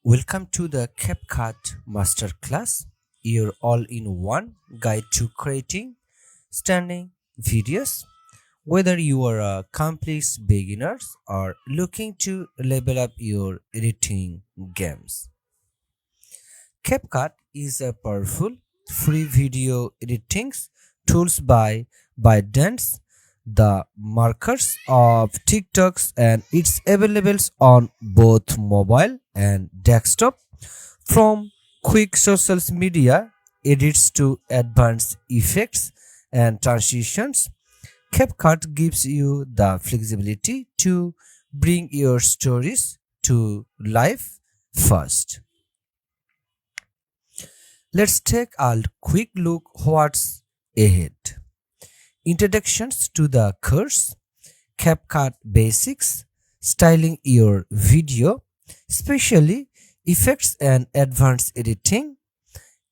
Welcome to the CapCut Masterclass, your all-in-one guide to creating stunning videos. Whether you are a complete beginner or looking to level up your editing games, CapCut is a powerful free video editing tools by Dance, the markers of TikToks, and it's available on both mobile and desktop. From quick social media edits to advanced effects and transitions, CapCut gives you the flexibility to bring your stories to life fast. Let's take a quick look what's ahead. Introductions to the course, CapCut basics, styling your video, especially effects and advanced editing,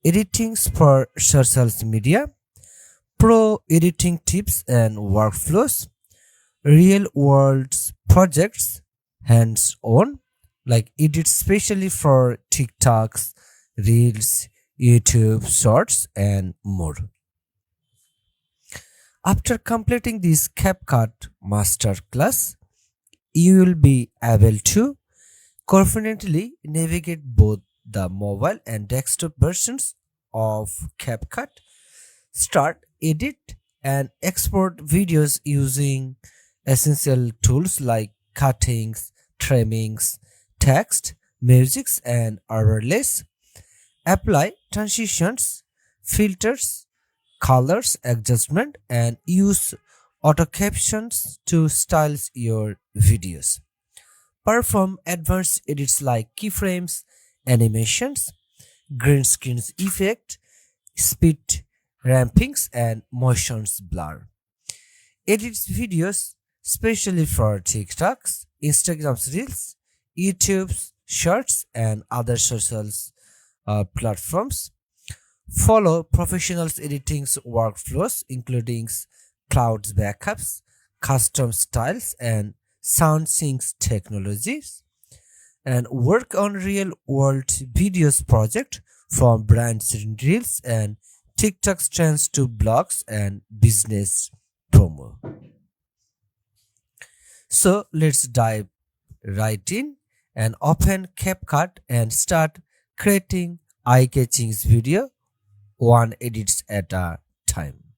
editings for social media, pro editing tips and workflows, real world projects, hands on, like edit specially for TikToks, Reels, YouTube Shorts, and more. After completing this CapCut Masterclass, you will be able to confidently navigate both the mobile and desktop versions of CapCut, start, edit, and export videos using essential tools like cuttings, trimmings, text, musics, and overlays, apply transitions, filters, colors adjustment, and use auto captions to style your videos. Perform advanced edits like keyframes, animations, green screens effect, speed rampings, and motions blur. Edits videos specially for TikToks, Instagram's Reels, YouTube's Shorts, and other social platforms. Follow professionals editing workflows, including cloud backups, custom styles, and sound syncs technologies, and work on real world videos project from brands reels and TikTok trends to blogs and business promo. So let's dive right in and open CapCut and start creating eye-catching video one edits at a time.